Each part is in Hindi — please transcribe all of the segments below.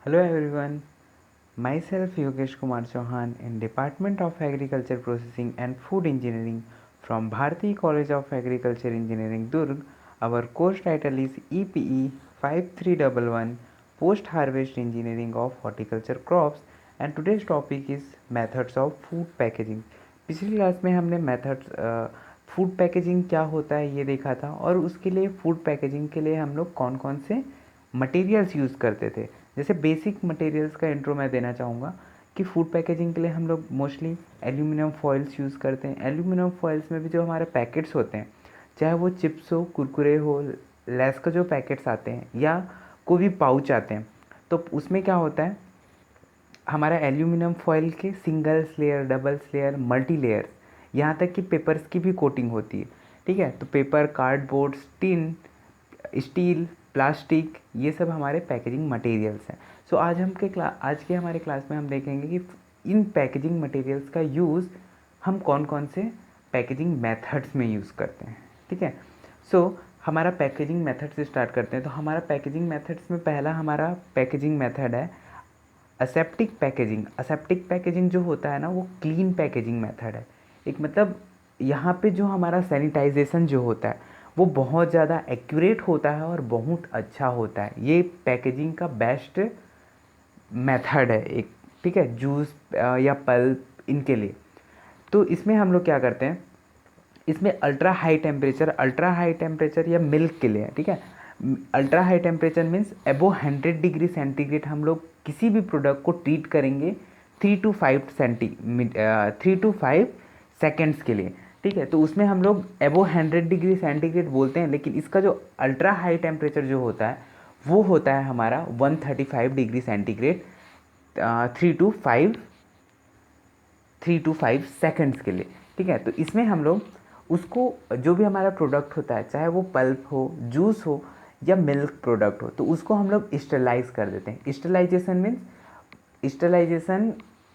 Hello everyone, myself Yogesh Kumar Chauhan in Department of Agriculture Processing and Food Engineering from Bharati College of Agriculture Engineering Durg. Our course title is EPE 5311 Post Harvest Engineering of Horticulture Crops and today's topic is methods of food packaging. पिछली क्लास में हमने मेथड्स फूड पैकेजिंग क्या होता है ये देखा था और उसके लिए फूड पैकेजिंग के लिए हम लोग कौन कौन से मटेरियल्स यूज़ करते थे। जैसे बेसिक मटेरियल्स का इंट्रो मैं देना चाहूँगा कि फूड पैकेजिंग के लिए हम लोग मोस्टली एल्यूमिनियम फॉइल्स यूज़ करते हैं। एल्यूमिनियम फॉइल्स में भी जो हमारे पैकेट्स होते हैं, चाहे वो चिप्स हो, कुरकुरे हो, लेस का जो पैकेट्स आते हैं या कोई भी पाउच आते हैं, तो उसमें क्या होता है, हमारा एल्यूमिनियम फॉइल के singles layer, doubles layer, multi layers, यहाँ तक कि पेपर्स की भी कोटिंग होती है। ठीक है, तो paper, cardboard, tin, steel, plastic, ये सब हमारे पैकेजिंग मटेरियल्स हैं। सो आज के हमारे क्लास में हम देखेंगे कि इन पैकेजिंग मटेरियल्स का यूज़ हम कौन कौन से पैकेजिंग मेथड्स में यूज़ करते हैं। ठीक है, सो हमारा पैकेजिंग मेथड से स्टार्ट करते हैं। तो हमारा पैकेजिंग मेथड्स में पहला हमारा पैकेजिंग मेथड है असेप्टिक पैकेजिंग। असेप्टिक पैकेजिंग जो होता है ना, वो क्लीन पैकेजिंग मेथड है। एक मतलब यहाँ पे जो हमारा सैनिटाइजेशन जो होता है वो बहुत ज़्यादा एक्यूरेट होता है और बहुत अच्छा होता है। ये पैकेजिंग का बेस्ट मेथड है एक। ठीक है, जूस या पल्प इनके लिए। तो इसमें हम लोग क्या करते हैं, इसमें अल्ट्रा हाई टेम्परेचर या मिल्क के लिए। ठीक है, अल्ट्रा हाई टेम्परेचर मीन्स एबो 100 डिग्री सेंटीग्रेड हम लोग किसी भी प्रोडक्ट को ट्रीट करेंगे 3 to 5 सेकेंड्स के लिए। ठीक है, तो उसमें हम लोग एबो 100 डिग्री सेंटीग्रेड बोलते हैं, लेकिन इसका जो अल्ट्रा हाई टेम्परेचर जो होता है वो होता है हमारा 135 डिग्री सेंटीग्रेड 3 to 5 सेकेंड्स के लिए। ठीक है, तो इसमें हम लोग उसको, जो भी हमारा प्रोडक्ट होता है, चाहे वो पल्प हो, जूस हो या मिल्क प्रोडक्ट हो, तो उसको हम लोग स्टरलाइज कर देते हैं। स्टरलाइजेशन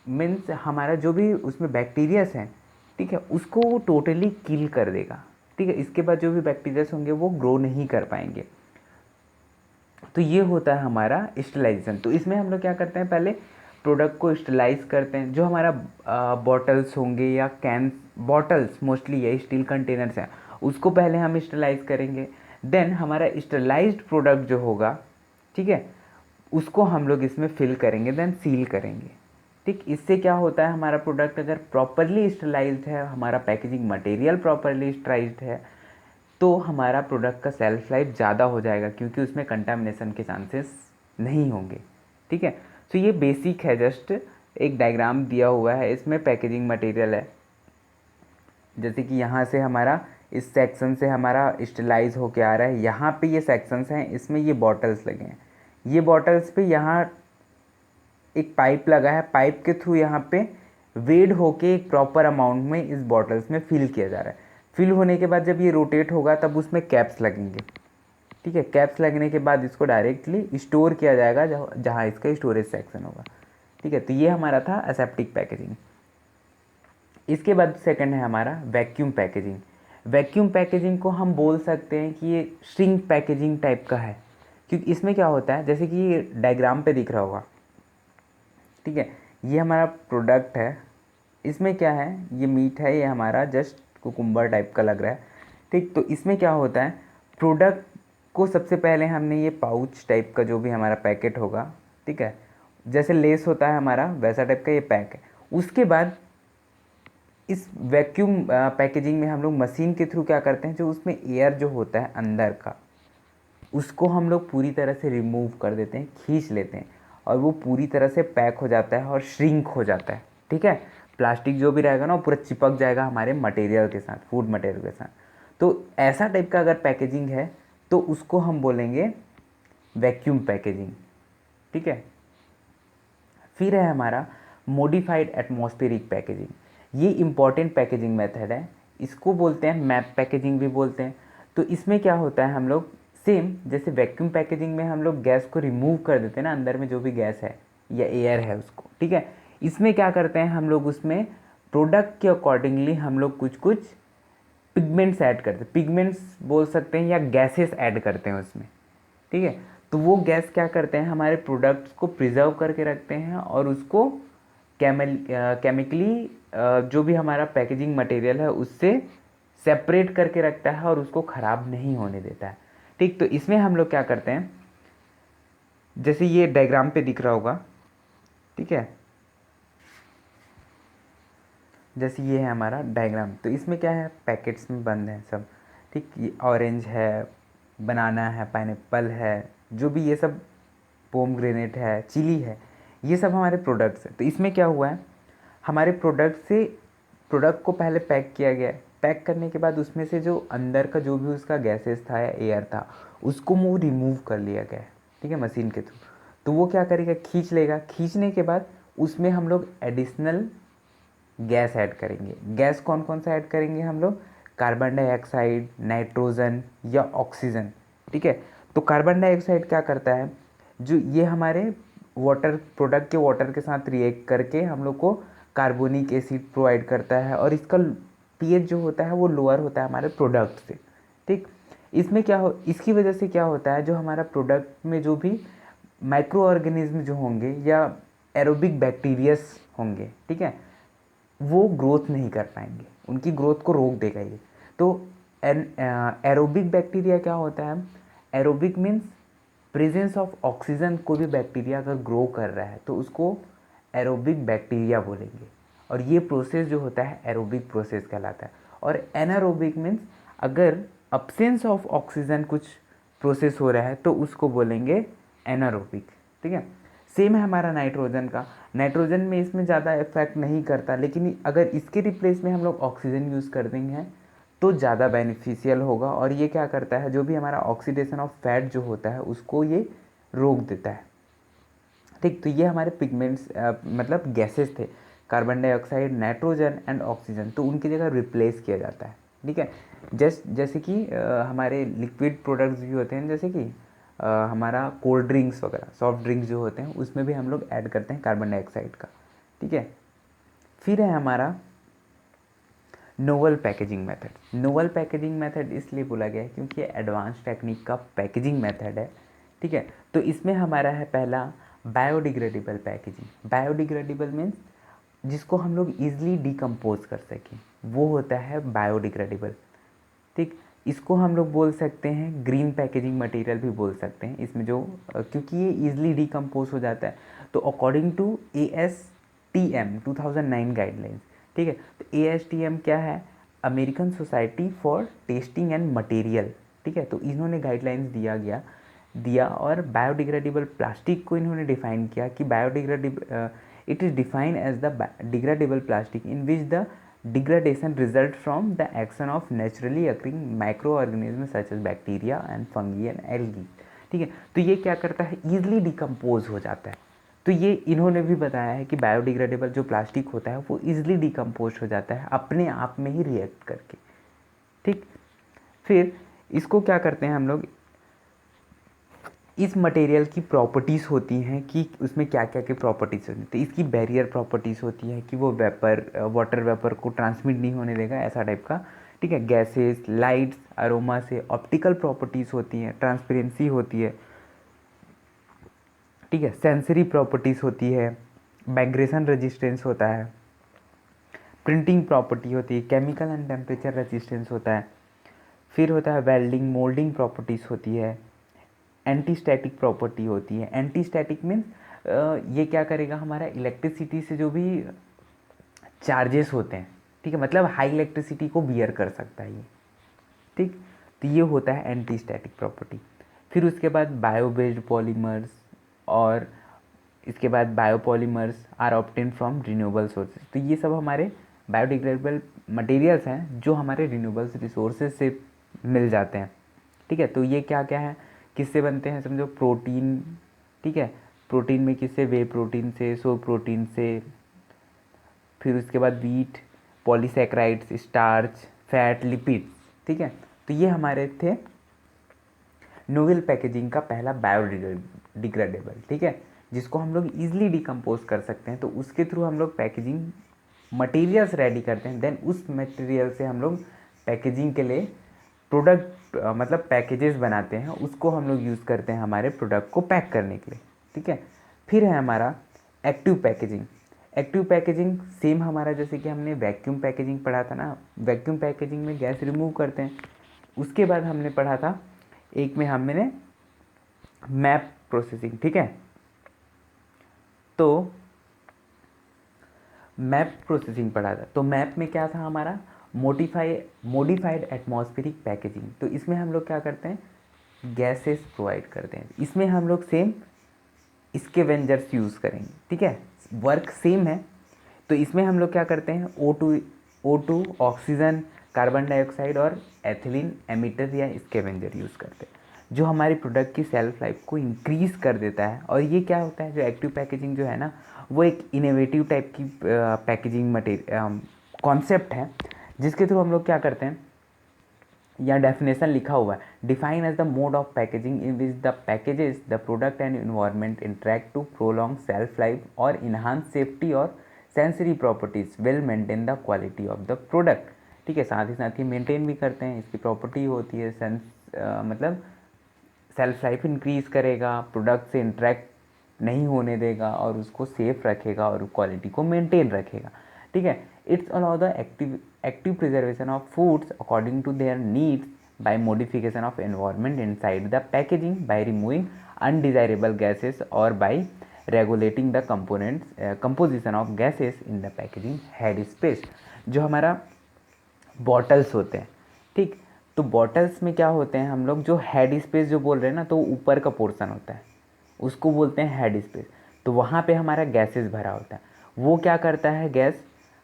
मीन्स हमारा जो भी उसमें बैक्टीरियाज हैं, ठीक है, उसको वो टोटली किल कर देगा। ठीक है, इसके बाद जो भी बैक्टीरियाज होंगे वो ग्रो नहीं कर पाएंगे। तो ये होता है हमारा स्टरलाइजेशन। तो इसमें हम लोग क्या करते हैं, पहले प्रोडक्ट को स्टरलाइज करते हैं। जो हमारा बॉटल्स होंगे या कैन, बॉटल्स मोस्टली या स्टील कंटेनर्स हैं, उसको पहले हम स्टरलाइज करेंगे। देन हमारा स्टरलाइज्ड प्रोडक्ट जो होगा, ठीक है, उसको हम लोग इसमें फिल करेंगे, देन सील करेंगे। ठीक, इससे क्या होता है, हमारा प्रोडक्ट अगर प्रॉपरली स्टरलाइज्ड है, हमारा पैकेजिंग मटेरियल प्रॉपरली स्टराइज्ड है, तो हमारा प्रोडक्ट का सेल्फ लाइफ ज़्यादा हो जाएगा, क्योंकि उसमें कंटामिनेशन के चांसेस नहीं होंगे। ठीक है, तो ये बेसिक है, जस्ट एक डायग्राम दिया हुआ है, इसमें पैकेजिंग मटेरियल है। जैसे कि यहाँ से हमारा, इस सेक्शन से हमारा स्टरलाइज होके आ रहा है, यहाँ पे ये सेक्शंस हैं, इसमें ये बॉटल्स लगे हैं। ये बॉटल्स पे यहाँ एक पाइप लगा है, पाइप के थ्रू यहाँ पे वेड होके एक प्रॉपर अमाउंट में इस बॉटल्स में फिल किया जा रहा है। फिल होने के बाद जब ये रोटेट होगा तब उसमें कैप्स लगेंगे। ठीक है, कैप्स लगने के बाद इसको डायरेक्टली स्टोर किया जाएगा जहाँ इसका स्टोरेज सेक्शन होगा। ठीक है, तो ये हमारा था असेप्टिक पैकेजिंग। इसके बाद सेकंड है हमारा वैक्यूम पैकेजिंग। वैक्यूम पैकेजिंग को हम बोल सकते हैं कि ये श्रिंक पैकेजिंग टाइप का है, क्योंकि इसमें क्या होता है, जैसे कि ये डायग्राम पे दिख रहा होगा। ठीक है, ये हमारा प्रोडक्ट है, इसमें क्या है, ये मीट है, ये हमारा जस्ट कुकुम्बर टाइप का लग रहा है। ठीक, तो इसमें क्या होता है, प्रोडक्ट को सबसे पहले हमने ये पाउच टाइप का जो भी हमारा पैकेट होगा, ठीक है, जैसे लेस होता है हमारा वैसा टाइप का ये पैक है। उसके बाद इस वैक्यूम पैकेजिंग में हम लोग मशीन के थ्रू क्या करते हैं, जो उसमें एयर जो होता है अंदर का, उसको हम लोग पूरी तरह से रिमूव कर देते हैं, खींच लेते हैं, और वो पूरी तरह से पैक हो जाता है और श्रिंक हो जाता है। ठीक है, प्लास्टिक जो भी रहेगा ना वो पूरा चिपक जाएगा हमारे मटेरियल के साथ, फूड मटेरियल के साथ। तो ऐसा टाइप का अगर पैकेजिंग है तो उसको हम बोलेंगे वैक्यूम पैकेजिंग। ठीक है, फिर है हमारा मॉडिफाइड एटमॉस्फेरिक पैकेजिंग। ये इंपॉर्टेंट पैकेजिंग मेथड है, इसको बोलते हैं मैप पैकेजिंग भी बोलते हैं। तो इसमें क्या होता है, हम लोग सेम जैसे वैक्यूम पैकेजिंग में हम लोग गैस को रिमूव कर देते हैं ना, अंदर में जो भी गैस है या एयर है उसको। ठीक है, इसमें क्या करते हैं हम लोग, उसमें प्रोडक्ट के अकॉर्डिंगली हम लोग कुछ कुछ पिगमेंट्स ऐड करते हैं, पिगमेंट्स बोल सकते हैं या गैसेस ऐड करते हैं उसमें। ठीक है, तो वो गैस क्या करते हैं, हमारे प्रोडक्ट्स को प्रिजर्व करके रखते हैं और उसको केमिकली जो भी हमारा पैकेजिंग मटेरियल है उससे सेपरेट करके रखता है और उसको ख़राब नहीं होने देता है। ठीक, तो इसमें हम लोग क्या करते हैं, जैसे ये डायग्राम पे दिख रहा होगा, ठीक है, जैसे ये है हमारा डायग्राम, तो इसमें क्या है, पैकेट्स में बंद है सब। ठीक, ये ऑरेंज है, बनाना है, पाइनएप्पल है, जो भी ये सब, पोमग्रेनेट है, चिली है, ये सब हमारे प्रोडक्ट्स हैं। तो इसमें क्या हुआ है, हमारे प्रोडक्ट को पहले पैक किया गया है। पैक करने के बाद उसमें से जो अंदर का जो भी उसका गैसेस था या एयर था उसको वो रिमूव कर लिया गया है, ठीक है, मशीन के थ्रू। तो वो क्या करेगा, खींच लेगा। खींचने के बाद उसमें हम लोग एडिशनल गैस ऐड करेंगे। गैस कौन कौन सा ऐड करेंगे हम लोग, कार्बन डाइऑक्साइड, नाइट्रोजन या ऑक्सीजन। ठीक है, तो कार्बन डाइऑक्साइड क्या करता है, जो ये हमारे वाटर प्रोडक्ट के वाटर के साथ रिएक्ट करके हम लोग को कार्बोनिक एसिड प्रोवाइड करता है और इसका पीएच जो होता है वो लोअर होता है हमारे प्रोडक्ट से। ठीक, इसमें क्या हो, इसकी वजह से क्या होता है, जो हमारा प्रोडक्ट में जो भी माइक्रो ऑर्गेनिज्म जो होंगे या एरोबिक बैक्टीरियस होंगे, ठीक है, वो ग्रोथ नहीं कर पाएंगे, उनकी ग्रोथ को रोक देगा ये। तो एरोबिक बैक्टीरिया क्या होता है, aerobic means presence of oxygen. कोई भी बैक्टीरिया अगर ग्रो कर रहा है तो उसको एरोबिक बैक्टीरिया बोलेंगे और ये प्रोसेस जो होता है एरोबिक प्रोसेस कहलाता है। और एनारोबिक मीन्स अगर अब्सेंस ऑफ ऑक्सीजन कुछ प्रोसेस हो रहा है तो उसको बोलेंगे एनारोबिक। ठीक है, सेम है हमारा नाइट्रोजन का। नाइट्रोजन में इसमें ज़्यादा इफेक्ट नहीं करता, लेकिन अगर इसके रिप्लेस में हम लोग ऑक्सीजन यूज़ कर देंगे तो ज़्यादा बेनिफिशियल होगा। और ये क्या करता है, जो भी हमारा ऑक्सीडेशन ऑफ फैट जो होता है उसको ये रोक देता है। ठीक, तो ये हमारे पिगमेंट्स मतलब गैसेस थे, carbon dioxide, nitrogen and oxygen, तो उनकी जगह रिप्लेस किया जाता है। ठीक है, जैसे कि हमारे लिक्विड प्रोडक्ट्स भी होते हैं, जैसे कि हमारा कोल्ड ड्रिंक्स वगैरह, सॉफ्ट ड्रिंक्स जो होते हैं उसमें भी हम लोग ऐड करते हैं कार्बन डाइऑक्साइड का। ठीक है, फिर है हमारा novel packaging method. Novel packaging method इसलिए बोला गया है क्योंकि ये एडवांस टेक्निक का पैकेजिंग मेथड है। ठीक है, तो इसमें हमारा है पहला बायोडिग्रेडेबल पैकेजिंग। बायोडिग्रेडेबल मीन्स जिसको हम लोग ईजिली डिकम्पोज कर सकें, वो होता है बायोडिग्रेडेबल। ठीक, इसको हम लोग बोल सकते हैं ग्रीन पैकेजिंग मटेरियल भी बोल सकते हैं। इसमें जो क्योंकि ये ईजिली डिकम्पोज हो जाता है, तो अकॉर्डिंग टू ASTM 2009 गाइडलाइंस, ठीक है, तो ASTM क्या है, American society for testing and material. ठीक है, तो इन्होंने गाइडलाइंस दिया और बायोडिग्रेडेबल प्लास्टिक को इन्होंने डिफाइन किया कि biodegradable it is defined as the degradable plastic in which the degradation result from the action of naturally occurring microorganism such as bacteria and fungi and algae. ठीक है, तो ये क्या करता है, ईजिली डिकम्पोज हो जाता है। तो ये इन्होंने भी बताया है कि बायोडिग्रेडेबल जो प्लास्टिक होता है वो ईजिली डिकम्पोज हो जाता है अपने आप में ही रिएक्ट करके। ठीक, फिर इसको क्या करते हैं हम लोग, इस मटेरियल की प्रॉपर्टीज़ होती हैं कि उसमें क्या क्या की प्रॉपर्टीज़ होती हैं। तो इसकी बैरियर प्रॉपर्टीज़ होती है कि वो वाटर वेपर को ट्रांसमिट नहीं होने देगा, ऐसा टाइप का। ठीक है, गैसेस, लाइट्स, अरोमा से ऑप्टिकल प्रॉपर्टीज़ होती हैं, ट्रांसपेरेंसी होती है। ठीक है, सेंसरी प्रॉपर्टीज़ होती है, माइग्रेशन रेजिस्टेंस होता है, प्रिंटिंग प्रॉपर्टी होती है, केमिकल एंड टेम्परेचर रेजिस्टेंस होता है, फिर होता है वेल्डिंग मोल्डिंग प्रॉपर्टीज़ होती है, एंटी स्टैटिक प्रॉपर्टी होती है। एंटी स्टैटिक मीन्स ये क्या करेगा, हमारा इलेक्ट्रिसिटी से जो भी चार्जेस होते हैं, ठीक है, मतलब हाई इलेक्ट्रिसिटी को बियर कर सकता है ये। ठीक, तो ये होता है एंटी स्टैटिक प्रॉपर्टी। फिर उसके बाद बायो बेस्ड पॉलीमर्स, और इसके बाद biopolymers are obtain from renewable sources. तो ये सब हमारे बायोडिग्रेडेबल मटेरियल्स हैं जो हमारे रिन्यूएबल रिसोर्सेज से मिल जाते हैं। ठीक है, तो ये क्या क्या है, किससे बनते हैं, समझो प्रोटीन। ठीक है, प्रोटीन में किससे, वे प्रोटीन से, सो प्रोटीन से, फिर उसके बाद wheat, polysaccharides, starch, fat, lipids. ठीक है, तो ये हमारे थे नोवेल पैकेजिंग का पहला बायोडिग्रेडेबल। ठीक है, जिसको हम लोग ईजिली डिकम्पोज कर सकते हैं, तो उसके थ्रू हम लोग पैकेजिंग मटेरियल्स रेडी करते हैं। देन उस मटेरियल से हम लोग पैकेजिंग के लिए प्रोडक्ट मतलब पैकेजेस बनाते हैं, उसको हम लोग यूज़ करते हैं हमारे प्रोडक्ट को पैक करने के लिए, ठीक है। फिर है हमारा active packaging. Active packaging same हमारा जैसे कि हमने वैक्यूम पैकेजिंग पढ़ा था ना, वैक्यूम पैकेजिंग में गैस रिमूव करते हैं। उसके बाद हमने पढ़ा था एक में हमने मैप प्रोसेसिंग, ठीक है। तो मैप प्रोसेसिंग पढ़ा था। तो मैप में क्या था हमारा, मोडिफाइड एटमॉस्फेरिक पैकेजिंग। तो इसमें हम लोग क्या करते हैं, गैसेस प्रोवाइड करते हैं। इसमें हम लोग सेम स्कैवेंजर्स यूज़ करेंगे, ठीक है, वर्क सेम है। तो इसमें हम लोग क्या करते हैं, O2 ऑक्सीजन, कार्बन डाइऑक्साइड और एथिलीन एमिटर या स्कैवेंजर यूज़ करते हैं, जो हमारी प्रोडक्ट की सेल्फ लाइफ को इंक्रीज़ कर देता है। और ये क्या होता है, जो एक्टिव पैकेजिंग जो है ना, वो एक इनोवेटिव टाइप की पैकेजिंग मटेरियल कॉन्सेप्ट है, जिसके थ्रू हम लोग क्या करते हैं, या डेफिनेशन लिखा हुआ है, define as the mode of packaging in which the packages the product and environment interact to prolong shelf life और इन्हांस सेफ्टी और sensory properties will maintain the quality of the product, ठीक है। साथ ही साथ ही मेंटेन भी करते हैं, इसकी प्रॉपर्टी होती है मतलब सेल्फ लाइफ इंक्रीज़ करेगा, प्रोडक्ट से इंटरेक्ट नहीं होने देगा और उसको सेफ रखेगा और क्वालिटी को मेंटेन रखेगा, ठीक है। It's allow the active preservation of foods according to their needs by modification of environment inside the packaging, by removing undesirable gases और by regulating the composition of gases in the packaging head space. जो हमारा बॉटल्स होते हैं, ठीक, तो बॉटल्स में क्या होते हैं, हम लोग जो हेड स्पेस जो बोल रहे हैं ना, तो ऊपर का पोर्शन होता है, उसको बोलते हैं हेड स्पेस। तो वहाँ पे हमारा गैसेस भरा होता है। वो क्या करता है, गैस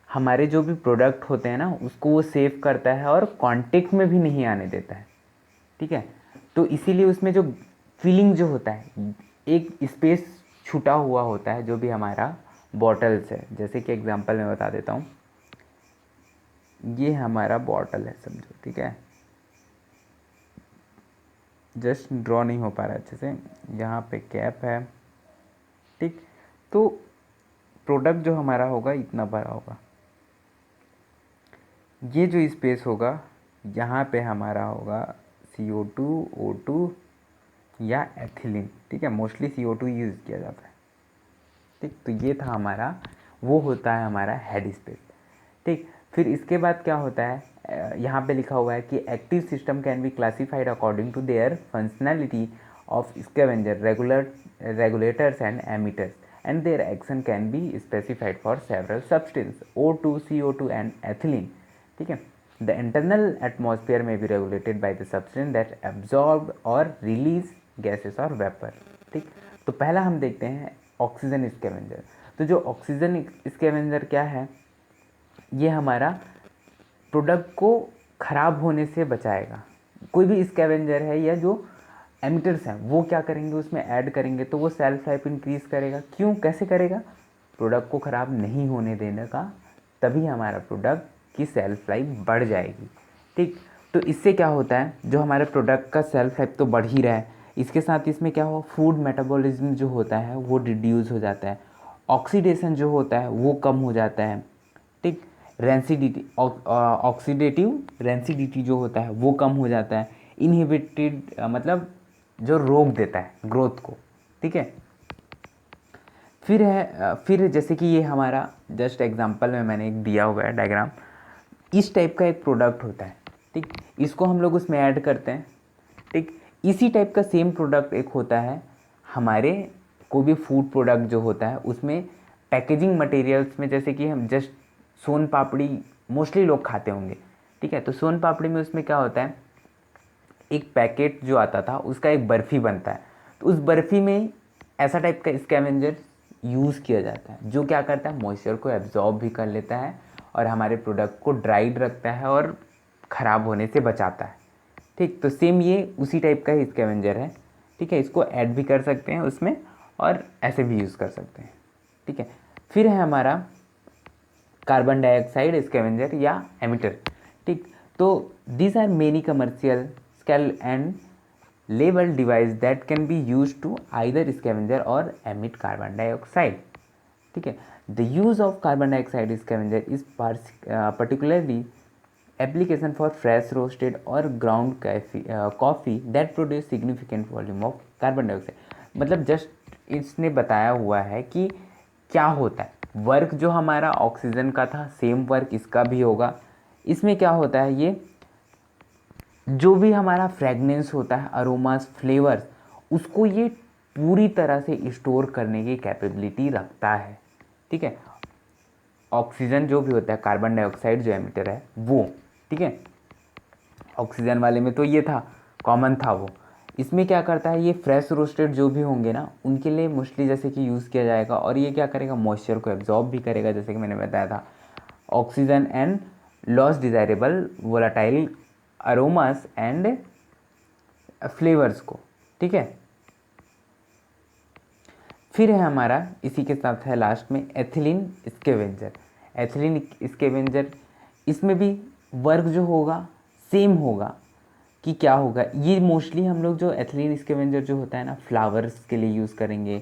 हमारे जो भी प्रोडक्ट होते हैं ना, उसको वो सेव करता है और कांटेक्ट में भी नहीं आने देता है, ठीक है। तो इसीलिए उसमें जो फीलिंग जो होता है, एक स्पेस छूटा हुआ होता है, जो भी हमारा बॉटल्स है। जैसे कि एग्जांपल मैं बता देता हूँ, ये हमारा बॉटल है समझो, ठीक है, जस्ट ड्रॉ नहीं हो पा रहा अच्छे से, यहाँ पे कैप है, ठीक। तो प्रोडक्ट जो हमारा होगा इतना बड़ा होगा, ये जो स्पेस होगा यहाँ पे हमारा होगा CO2, O2 या एथिलीन, ठीक है, मोस्टली CO2 यूज़ किया जाता है, ठीक। तो ये था हमारा, वो होता है हमारा हेड स्पेस, ठीक। फिर इसके बाद क्या होता है, यहाँ पे लिखा हुआ है कि active system can be classified according to their functionality of scavenger, regulators and emitters and their action can be specified for several substance O2, CO2 and ethylene, ठीक है। द इंटरनल एटमॉस्फेयर में be regulated by the substance that absorb और रिलीज गैसेस और वेपर, ठीक। तो पहला हम देखते हैं ऑक्सीजन स्कैवेंजर। तो जो ऑक्सीजन स्कैवेंजर क्या है, ये हमारा प्रोडक्ट को ख़राब होने से बचाएगा। कोई भी स्कैवेंजर है या जो एमिटर्स हैं, वो क्या करेंगे, उसमें ऐड करेंगे, तो वो सेल्फ लाइफ इंक्रीज़ करेगा। क्यों, कैसे करेगा, प्रोडक्ट को ख़राब नहीं होने देने का, तभी हमारा प्रोडक्ट की सेल्फ लाइफ बढ़ जाएगी, ठीक। तो इससे क्या होता है, जो हमारे प्रोडक्ट का सेल्फ लाइफ तो बढ़ ही रहा है, इसके साथ इसमें क्या हो, फूड मेटाबॉलिज्म जो होता है वो रिड्यूस हो जाता है, ऑक्सीडेशन जो होता है वो कम हो जाता है, ठीक। रेंसिडिटी, ऑक्सीडेटिव रेंसिडिटी जो होता है वो कम हो जाता है, इनहिबिटेड मतलब जो रोक देता है ग्रोथ को, ठीक है। फिर जैसे कि ये हमारा जस्ट एग्जांपल में मैंने एक दिया हुआ है डायग्राम, इस टाइप का एक प्रोडक्ट होता है, ठीक। इसको हम लोग उसमें ऐड करते हैं, ठीक। इसी टाइप का सेम प्रोडक्ट एक होता है हमारे, कोई भी फूड प्रोडक्ट जो होता है उसमें पैकेजिंग मटेरियल्स में, जैसे कि हम जस्ट सोन पापड़ी मोस्टली लोग खाते होंगे, ठीक है। तो सोन पापड़ी में उसमें क्या होता है, एक पैकेट जो आता था उसका एक बर्फ़ी बनता है, तो उस बर्फ़ी में ऐसा टाइप का स्कैवेंजर यूज़ किया जाता है, जो क्या करता है, मॉइस्चर को एब्जॉर्ब भी कर लेता है और हमारे प्रोडक्ट को ड्राइड रखता है और ख़राब होने से बचाता है, ठीक। तो सेम ये उसी टाइप का ही स्कैवेंजर है, ठीक है। इसको ऐड भी कर सकते हैं उसमें और ऐसे भी यूज़ कर सकते हैं, ठीक है। फिर है हमारा कार्बन डाइऑक्साइड स्कैवेंजर या एमिटर, ठीक। तो these are many commercial scale and label device that can be used to either scavenger or emit carbon dioxide, ठीक है। The use of carbon dioxide scavenger is particularly application for fresh roasted और ground coffee that produce significant volume of carbon dioxide. मतलब जस्ट इसने बताया हुआ है कि क्या होता है। वर्क जो हमारा ऑक्सीजन का था सेम वर्क इसका भी होगा। इसमें क्या होता है, ये जो भी हमारा फ्रेगनेंस होता है, अरोमास, फ्लेवर्स, उसको ये पूरी तरह से स्टोर करने की कैपेबिलिटी रखता है। ठीक है, ऑक्सीजन जो भी होता है, कार्बन डाइऑक्साइड जो एमिटर है वो, ठीक है, ऑक्सीजन वाले में तो ये था, कॉमन था वो। इसमें क्या करता है, ये फ्रेश रोस्टेड जो भी होंगे ना उनके लिए मोस्टली जैसे कि यूज़ किया जाएगा, और ये क्या करेगा, मॉइस्चर को एब्जॉर्ब भी करेगा, जैसे कि मैंने बताया था, oxygen and loss desirable volatile aromas and flavours को। ठीक है, फिर है हमारा इसी के साथ है लास्ट में एथिलीन स्केवेंजर। एथिलीन स्केवेंजर, इसमें भी वर्क जो होगा सेम होगा। कि क्या होगा, ये मोस्टली हम लोग जो एथिलीन स्केवेंजर जो होता है ना, फ्लावर्स के लिए यूज़ करेंगे,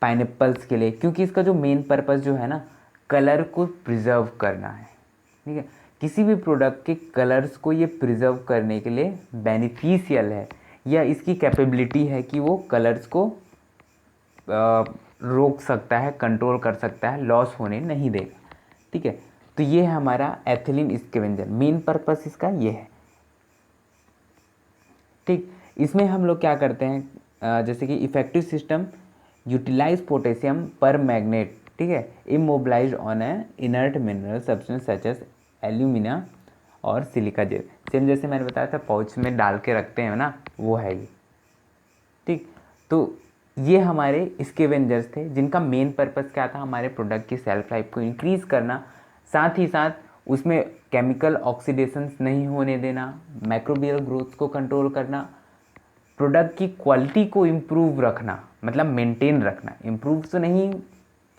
पाइनएप्पल्स के लिए, क्योंकि इसका जो मेन पर्पस जो है ना, कलर को प्रिजर्व करना है। ठीक है, किसी भी प्रोडक्ट के कलर्स को ये प्रिजर्व करने के लिए बेनिफिशियल है, या इसकी कैपेबिलिटी है कि वो कलर्स को रोक सकता है, कंट्रोल कर सकता है, लॉस होने नहीं देगा। ठीक है, तो ये है हमारा एथिलीन स्केवेंजर, मेन पर्पस इसका ये है। ठीक, इसमें हम लोग क्या करते हैं, जैसे कि effective system utilize potassium permanganate, ठीक है, immobilize on a inert mineral substance such as alumina और सिलिका जेल। सेम जैसे मैंने बताया था पाउच में डाल के रखते हैं ना, वो है ये। ठीक, तो ये हमारे स्केवेंजर्स थे जिनका मेन पर्पस क्या था, हमारे प्रोडक्ट की सेल्फ लाइफ को इंक्रीज़ करना, साथ ही साथ उसमें केमिकल ऑक्सीडेशंस नहीं होने देना, माइक्रोबियल ग्रोथ को कंट्रोल करना, प्रोडक्ट की क्वालिटी को इम्प्रूव रखना, मतलब मेंटेन रखना। इम्प्रूव तो नहीं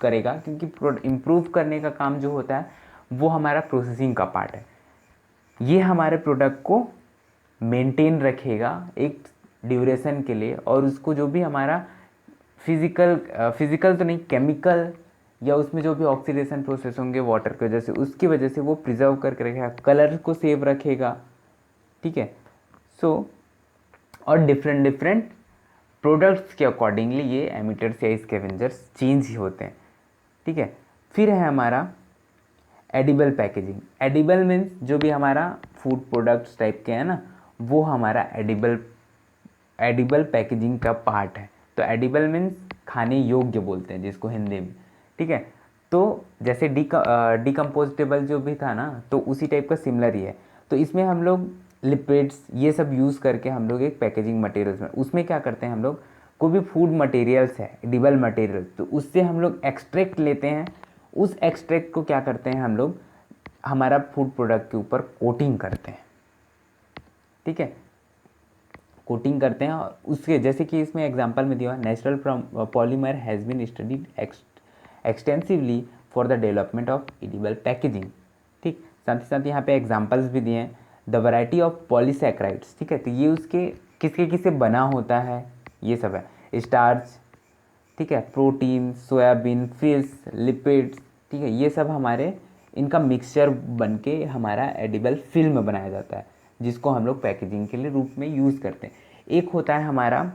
करेगा, क्योंकि इम्प्रूव करने का काम जो होता है वो हमारा प्रोसेसिंग का पार्ट है। ये हमारे प्रोडक्ट को मेंटेन रखेगा एक ड्यूरेशन के लिए, और उसको जो भी हमारा फिजिकल तो नहीं, केमिकल या उसमें जो भी ऑक्सीडेशन प्रोसेस होंगे वाटर की वजह से, उसकी वजह से वो प्रिजर्व करके रखेगा, कलर को सेव रखेगा। ठीक है, सो और डिफरेंट डिफरेंट प्रोडक्ट्स के अकॉर्डिंगली ये एमिटर्स या स्कैवेंजर्स चेंज ही होते हैं। ठीक है, फिर है हमारा एडिबल पैकेजिंग। एडिबल मीन्स जो भी हमारा फूड प्रोडक्ट्स टाइप के हैं ना, वो हमारा एडिबल पैकेजिंग का पार्ट है। तो एडिबल मीन्स खाने योग्य बोलते हैं जिसको हिंदी में। ठीक है, तो जैसे डिकम्पोजेबल जो भी था ना, तो उसी टाइप का सिमिलर ही है। तो इसमें हम लोग लिपिड्स ये सब यूज़ करके हम लोग एक पैकेजिंग मटेरियल्स में, उसमें क्या करते हैं हम लोग, कोई भी फूड मटेरियल्स है एडिबल मटेरियल, तो उससे हम लोग एक्सट्रैक्ट लेते हैं। उस एक्सट्रैक्ट को क्या करते हैं हम लोग, हमारा फूड प्रोडक्ट के ऊपर कोटिंग करते हैं। ठीक है, कोटिंग करते हैं, और उसके जैसे कि इसमें एग्जांपल में दिया हुआ, natural polymer has been studied extensively for the development of edible packaging. ठीक, साथ ही साथ यहाँ पे एग्जांपल्स भी दिए हैं, द वैरायटी ऑफ पॉलीसैकेराइड्स। ठीक है, तो ये उसके किसके किससे बना होता है, ये सब है, स्टार्च, ठीक है, प्रोटीन, सोयाबीन, फिश, लिपिड्स, ठीक है, ये सब हमारे इनका मिक्सचर बन के हमारा एडिबल फिल्म बनाया जाता है, जिसको हम लोग पैकेजिंग के लिए रूप में यूज़ करते हैं। एक होता है हमारा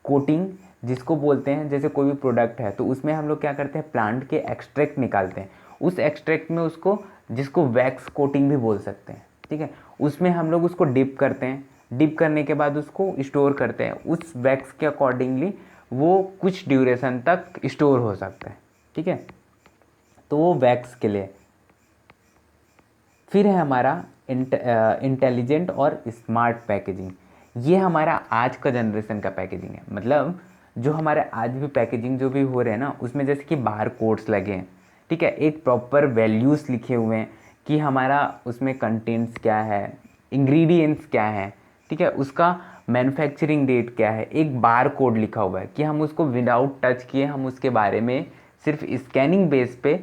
कोटिंग, जिसको बोलते हैं, जैसे कोई भी प्रोडक्ट है तो उसमें हम लोग क्या करते हैं, प्लांट के एक्सट्रैक्ट निकालते हैं, उस एक्सट्रैक्ट में उसको, जिसको वैक्स कोटिंग भी बोल सकते हैं। ठीक है, उसमें हम लोग उसको डिप करते हैं, डिप करने के बाद उसको स्टोर करते हैं, उस वैक्स के अकॉर्डिंगली वो कुछ ड्यूरेशन तक स्टोर हो सकता है। ठीक है, तो वो वैक्स के लिए। फिर है हमारा इंटेलिजेंट और स्मार्ट पैकेजिंग। ये हमारा आज का जनरेशन का पैकेजिंग है, मतलब जो हमारे आज भी पैकेजिंग जो भी हो रहे हैं ना, उसमें जैसे कि बार कोड्स लगे हैं। ठीक है, एक प्रॉपर वैल्यूज़ लिखे हुए हैं कि हमारा उसमें कंटेंट्स क्या है, इंग्रेडिएंट्स क्या है, ठीक है, उसका मैन्युफैक्चरिंग डेट क्या है, एक बार कोड लिखा हुआ है कि हम उसको विदाउट टच किए हम उसके बारे में सिर्फ स्कैनिंग बेस पे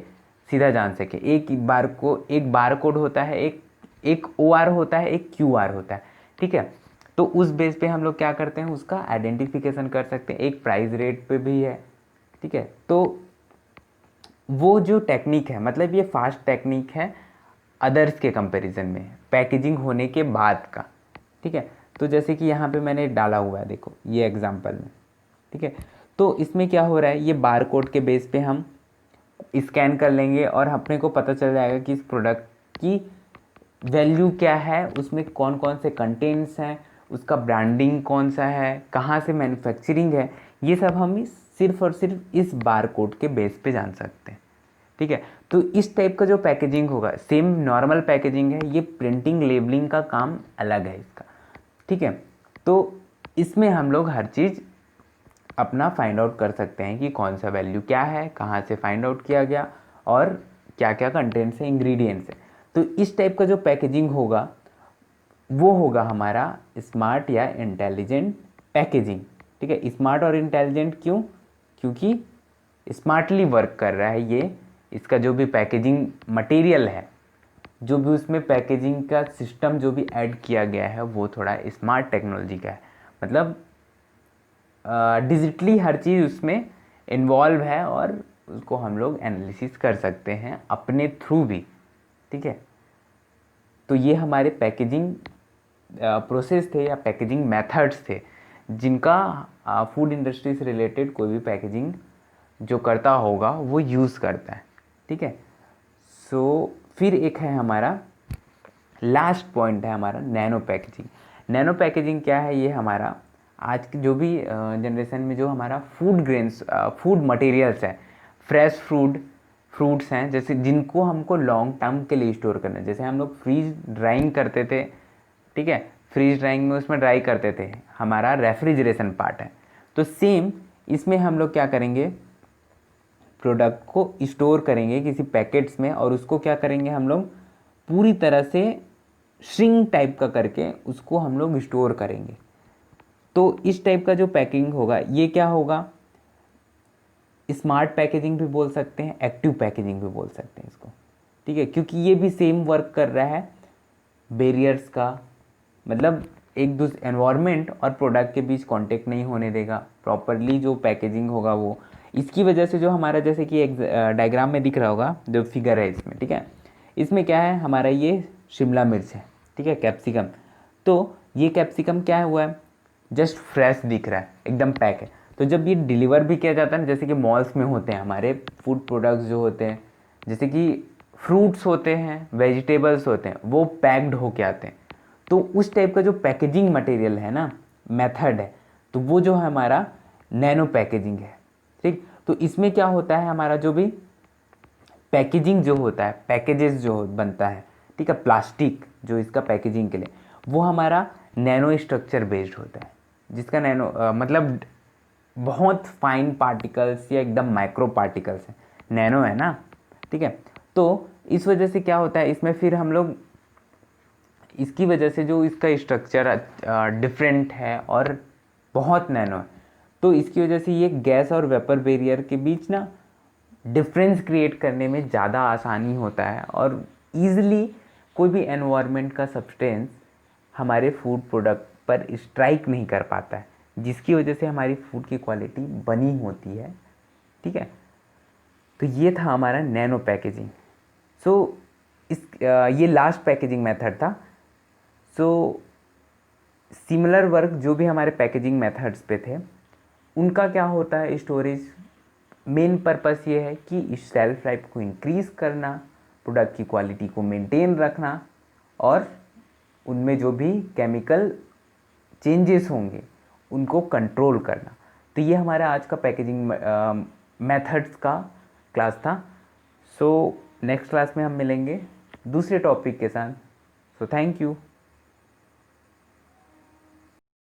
सीधा जान सके। एक बार कोड होता है, एक OR होता है, एक QR होता है। ठीक है, तो उस बेस पे हम लोग क्या करते हैं, उसका आइडेंटिफिकेशन कर सकते हैं, एक प्राइस रेट पे भी है। ठीक है, तो वो जो टेक्निक है, मतलब ये फास्ट टेक्निक है अदर्स के कंपैरिजन में, पैकेजिंग होने के बाद का। ठीक है, तो जैसे कि यहाँ पे मैंने डाला हुआ है, देखो ये एग्जांपल में। ठीक है, तो इसमें क्या हो रहा है, ये बार कोड के बेस पे हम स्कैन कर लेंगे और अपने को पता चल जाएगा कि इस प्रोडक्ट की वैल्यू क्या है, उसमें कौन कौन से कंटेंट्स हैं, उसका ब्रांडिंग कौन सा है, कहाँ से मैन्युफैक्चरिंग है, ये सब हम सिर्फ और सिर्फ इस बार कोड के बेस पे जान सकते हैं। ठीक है, तो इस टाइप का जो पैकेजिंग होगा, सेम नॉर्मल पैकेजिंग है, ये प्रिंटिंग लेबलिंग का काम अलग है इसका। ठीक है, तो इसमें हम लोग हर चीज़ अपना फाइंड आउट कर सकते हैं कि कौन सा वैल्यू क्या है, कहाँ से फाइंड आउट किया गया, और क्या क्या कंटेंट्स है, इंग्रेडिएंट्स है। तो इस टाइप का जो पैकेजिंग होगा वो होगा हमारा स्मार्ट या इंटेलिजेंट पैकेजिंग। ठीक है, स्मार्ट और इंटेलिजेंट क्यों? क्योंकि स्मार्टली वर्क कर रहा है ये, इसका जो भी पैकेजिंग मटेरियल है, जो भी उसमें पैकेजिंग का सिस्टम जो भी ऐड किया गया है वो थोड़ा स्मार्ट टेक्नोलॉजी का है, मतलब डिजिटली हर चीज़ उसमें इन्वॉल्व है और उसको हम लोग एनालिसिस कर सकते हैं अपने थ्रू भी। ठीक है, तो ये हमारे पैकेजिंग प्रोसेस थे या पैकेजिंग मेथड्स थे जिनका फूड इंडस्ट्री से रिलेटेड कोई भी पैकेजिंग जो करता होगा वो यूज़ करता है। ठीक है, सो फिर एक है हमारा लास्ट पॉइंट है हमारा नैनो पैकेजिंग। नैनो पैकेजिंग क्या है? ये हमारा आज की जो भी जनरेशन में जो हमारा फूड ग्रेन्स, फूड मटेरियल्स है, फ्रेश फ्रूट्स हैं, जैसे जिनको हमको लॉन्ग टर्म के लिए स्टोर करना है, जैसे हम लोग फ्रीज ड्राइंग करते थे। ठीक है, फ्रीज ड्राइंग में उसमें ड्राई करते थे, हमारा रेफ्रिजरेशन पार्ट है। तो सेम इसमें हम लोग क्या करेंगे, प्रोडक्ट को स्टोर करेंगे किसी पैकेट्स में और उसको क्या करेंगे हम लोग पूरी तरह से श्रिंक टाइप का करके उसको हम लोग स्टोर करेंगे। तो इस टाइप का जो पैकिंग होगा ये क्या होगा, स्मार्ट पैकेजिंग भी बोल सकते हैं, एक्टिव पैकेजिंग भी बोल सकते हैं इसको। ठीक है, क्योंकि ये भी सेम वर्क कर रहा है बैरियर्स का, मतलब एक दूसरे एनवायरनमेंट और प्रोडक्ट के बीच कांटेक्ट नहीं होने देगा, प्रॉपरली जो पैकेजिंग होगा वो। इसकी वजह से जो हमारा जैसे कि एक डायग्राम में दिख रहा होगा जो फिगर है इसमें, ठीक है, इसमें क्या है हमारा ये शिमला मिर्च है, ठीक है, कैप्सिकम। तो ये कैप्सिकम क्या हुआ है, जस्ट फ्रेश दिख रहा है, एकदम पैक है। तो जब ये डिलीवर भी किया जाता है ना, जैसे कि मॉल्स में होते हैं हमारे फूड प्रोडक्ट्स जो होते हैं, जैसे कि फ्रूट्स होते हैं, वेजिटेबल्स होते हैं, वो पैक्ड होके आते हैं। तो उस टाइप का जो पैकेजिंग मटेरियल है ना, मेथड है, तो वो जो है हमारा नैनो पैकेजिंग है। ठीक, तो इसमें क्या होता है, हमारा जो भी पैकेजिंग जो होता है, पैकेजेस जो बनता है, ठीक है, प्लास्टिक जो इसका पैकेजिंग के लिए, वो हमारा नैनो स्ट्रक्चर बेस्ड होता है, जिसका नैनो मतलब बहुत फाइन पार्टिकल्स या एकदम माइक्रो पार्टिकल्स है, नैनो है ना। ठीक है, तो इस वजह से क्या होता है, इसमें फिर हम लोग इसकी वजह से जो इसका स्ट्रक्चर डिफरेंट है और बहुत नैनो है, तो इसकी वजह से ये गैस और वेपर बैरियर के बीच ना डिफरेंस क्रिएट करने में ज़्यादा आसानी होता है और ईज़िली कोई भी एनवायरनमेंट का सब्सटेंस हमारे फूड प्रोडक्ट पर स्ट्राइक नहीं कर पाता है, जिसकी वजह से हमारी फूड की क्वालिटी बनी होती है। ठीक है, तो ये था हमारा नैनो पैकेजिंग। सो ये लास्ट पैकेजिंग मेथड था। सो सिमिलर वर्क जो भी हमारे पैकेजिंग मेथड्स पे थे, उनका क्या होता है, स्टोरेज मेन पर्पस ये है कि इस शेल्फ लाइफ को इंक्रीज़ करना, प्रोडक्ट की क्वालिटी को मेंटेन रखना और उनमें जो भी केमिकल चेंजेस होंगे उनको कंट्रोल करना। तो ये हमारा आज का पैकेजिंग मेथड्स का क्लास था। सो नेक्स्ट क्लास में हम मिलेंगे दूसरे टॉपिक के साथ। So thank you.